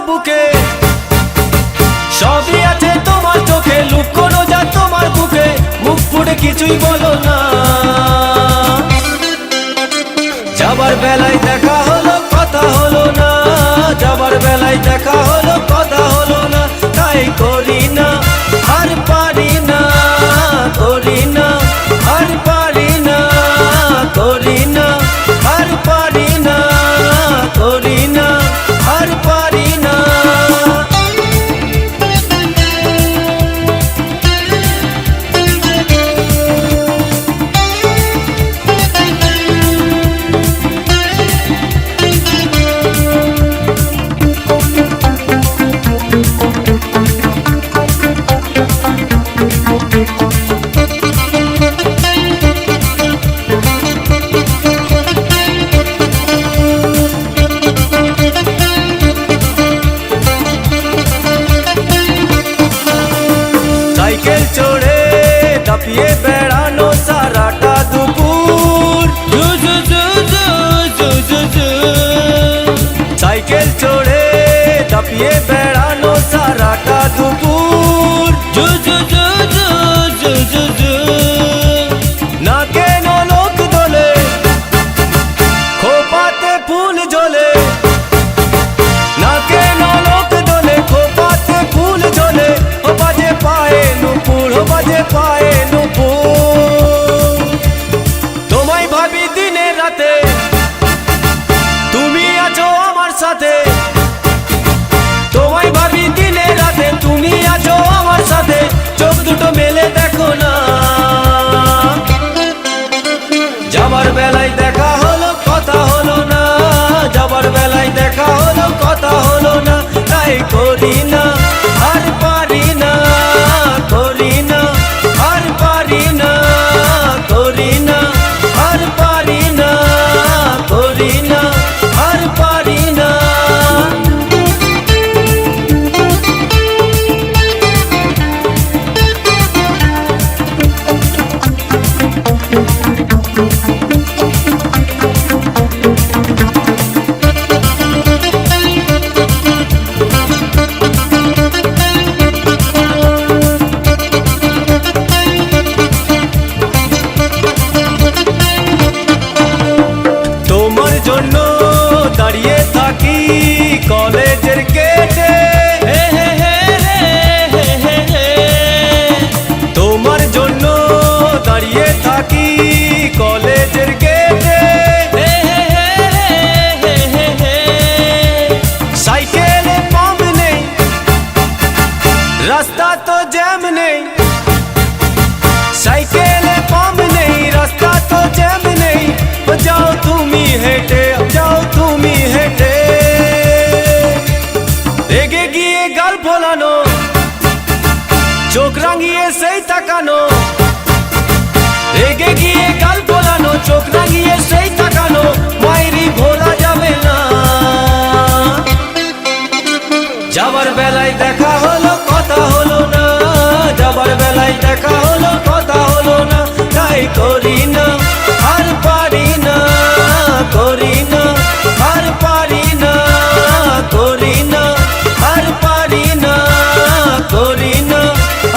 বুকে, সবই আছে তোমার চোখে, লুকোনো যা তোমার বুকে, মুখ ফুটে কিছুই বলো না। যাবার বেলায় দেখা হলো কথা হলো না, যাবার বেলায় দেখা হলো কথা হলো না, তাই করি না আর পারি না, করি না আর পারি না, করি না আর পারি না, করি না আর পারি না। সাইকেল চড়ে দাপিয়ে বেড়ানো সারাটা দুপুর, সাইকেল চড়ে দাপিয়ে বেড়ানো সারাটা দুপুর, না কেন লোক দোলে খোপাতে ফুল ঝোলে, না কেন লোক দোলে খোপাতে ফুল ঝোলে, ও বাজে পায়ে নুপুর, ও বাজে পায়ে নুপুর। তোমায় ভাবি দিনে রাতে, তুমি আছো আমার সাথে, তোমায় ভাবি দিনে রাতে, তুমি আছো আমার সাথে, চোখ দুটো মেলে দেখো না। যাবার বেলায় দেখা হলো কথা হলো না, যাবার বেলায় দেখা হলো কথা হলো না, তাই করি না আর পারি না, করি না আর পারি না, করি না আর পারি না, করি না আর পারি না। তোমার জন্য দাঁড়িয়ে থাকি কলেজের গেটে, তোমার জন্য দাঁড়িয়ে থাকি কলেজের গেটে, সাইকেলে পাম্প নেই, রাস্তা তো জ্যাম নেই, সাইকেলে পাম্প নেই, রাস্তা তো জ্যাম নেই, যাও তুমি হেঁটে, যাও তুমি হেঁটে। রেগে গিয়ে গাল ফোলানো, চোখ রাঙিয়ে সেই তাকানো, রেগে গিয়ে গাল ফোলানো, চোখ রাঙিয়ে সেই তাকানো, মায়েরই ভোলা যাবে না। যাবার বেলায় দেখা হলো কথা হলো না, যাবার বেলায় দেখা হলো কথা হলো না, তাই করি না আর পারি না, করি না আর পারি না, করি না আর পারি না, করি না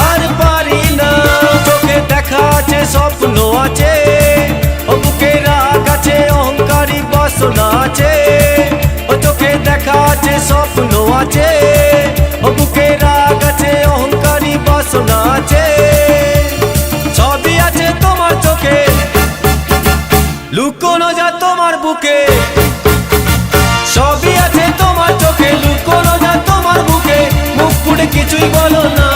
আর পারি না। চোখে দেখা আছে স্বপ্ন আছে, ও বুকে রাগ আছে অহংকারী বাসনা আছে, ও চোখে দেখা আছে স্বপ্ন আছে, ও বুকে রাগ আছে অহংকারী বাসনা আছে, সবই আছে তোমার চোখে, লুকোনো যা তোমার বুকে, সবই আছে তোমার চোখে, লুকোনো যা তোমার বুকে, মুখ ফুটে কিছুই বলো না।